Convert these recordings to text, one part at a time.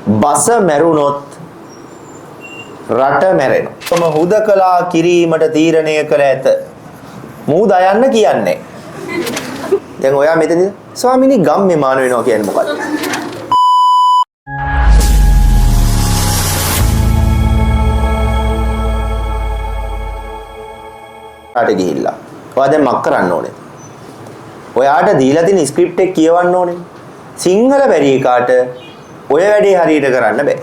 බස මැරුණොත් රට මැරෙනවා. තම හුදකලා කිරීමට තීරණය කළ ඇත. මූ දයන්න කියන්නේ. දැන් ඔයා මෙතනදී ස්වාමිනී ගම්මේ මාන වෙනවා කියන්නේ මොකක්ද? ආට ගිහිල්ලා. ඔයා දැන් මක් කරන්න ඕනේ? ඔයාට දීලා තියෙන ස්ක්‍රිප්ට් එක කියවන්න ඕනේ. සිංහල බැරි එකාට ඔය වැඩේ හරියට කරන්න බෑ.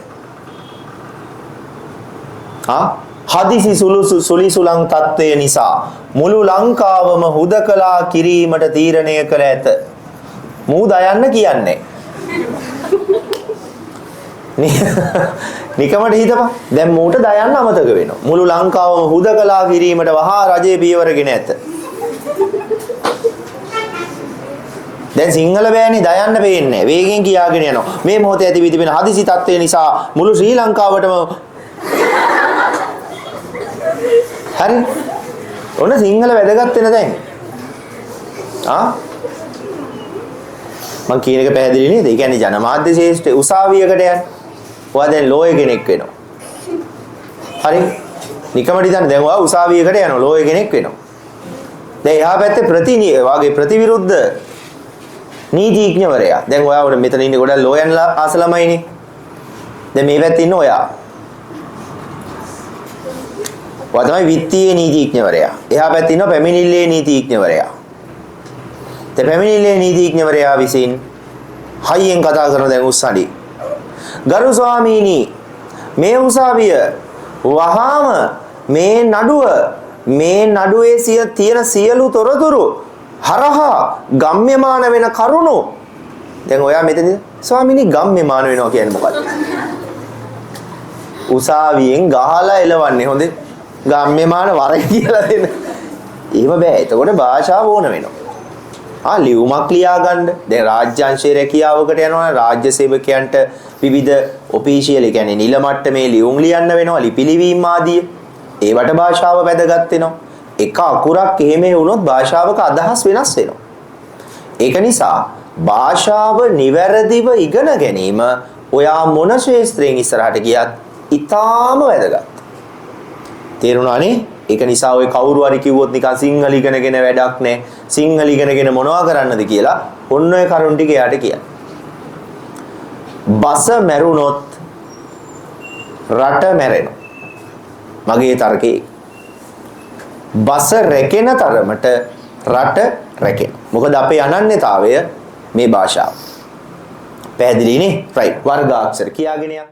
හදිසි සුලිසුලං තත්ත්වය නිසා මුළු ලංකාවම හුදකලා කිරීමට තීරණය කළ ඇත. මූ දයන්න කියන්නේ. නිකමට හිතපන්. දැන් මූට දයන්න අමතක වෙනවා. මුළු ලංකාවම හුදකලා කිරීමට වහා රජයේ පියවරගෙන ඇත. දැන් සිංහල බෑනේ දයන්න පේන්නේ. වේගෙන් කියාගෙන යනවා. මේ මොහොතේ ඇති විදින හදිසි තත්ත්වය නිසා මුළු ශ්‍රී ලංකාවටම හරි. ඔන්න සිංහල වැදගත් වෙන දැන්. මං කියන එක පැහැදිලි නේද? ඒ කියන්නේ ජනමාධ්‍ය ශාස්ත්‍රයේ උසාවියකට යන. ඔයා දැන් ලෝය කෙනෙක් වෙනවා. හරි. නිකමට හිතන්න දැන් ඔයා උසාවියකට යනවා ලෝය කෙනෙක් වෙනවා. දැන් එහා පැත්තේ ප්‍රතිවිරුද්ධ නීතිඥවරයා. දැන් ඔයා උඩ මෙතන ඉන්නේ ගොඩක් ලෝයන්ලා ආස ළමයිනේ. දැන් මේ පැත්තේ ඉන්න ඔයා. ඔයා තමයි විත්තියේ නීතිඥවරයා. එහා පැත්තේ ඉන්න පැමිණිල්ලේ නීතිඥවරයා. දැන් පැමිණිල්ලේ නීතිඥවරයා විසින් හයියෙන් කතා කරන දැන් උස්සඩි. ගරු ස්වාමීනි මේ උසාවිය වහාම මේ නඩුවේ තියෙන සියලු තොරතුරු හරහා ගම්ම්‍යමාන වෙන කරුණු. දැන් ඔයා මෙතනදී ස්වාමීනි ගම්ම්‍යමාන වෙනවා කියන්නේ මොකක්ද? උසාවියෙන් ගහලා එලවන්නේ හොඳේ. ගම්ම්‍යමාන වරයි කියලා දෙන්න. එහෙම බෑ. එතකොට භාෂාව ඕන වෙනවා. ලියුමක් ලියා ගන්න. දැන් රාජ්‍යාංශයේ රැකියාවකට යනවා රාජ්‍ය සේවකයන්ට විවිධ ඔෆිෂියල් කියන්නේ නිල මට්ටමේ ලියුම් ලියන්න වෙනවා. ලිපි ලිවීම ආදී. ඒවට භාෂාව වැදගත් වෙනවා. එක අකුරක් එහෙම වුණොත් භාෂාවක අදහස් වෙනස් වෙනවා. ඒක නිසා භාෂාව නිවැරදිව ඉගෙන ගැනීම ඔයා මොන ශාස්ත්‍රයෙන් ඉස්සරහට ගියත් ඊටාම වැදගත්. තේරුණානේ? ඒක නිසා ඔය කවුරු හරි කිව්වොත් නිකන් සිංහල ඉගෙනගෙන වැඩක් නැහැ. සිංහල ඉගෙනගෙන මොනවා කරන්නද කියලා ඔන්න ඔය කරුණ ටික යාට කියන්න. බස මැරුණොත් රට මැරෙනවා. මගේ තර්කේ. බස රැකෙන තරමට රට රැකෙනවා. මොකද අපේ අනන්‍යතාවය මේ භාෂාව. පැහැදිලිනේ? රයිට්. වර්ගාක්ෂර කියාගෙන යන්න.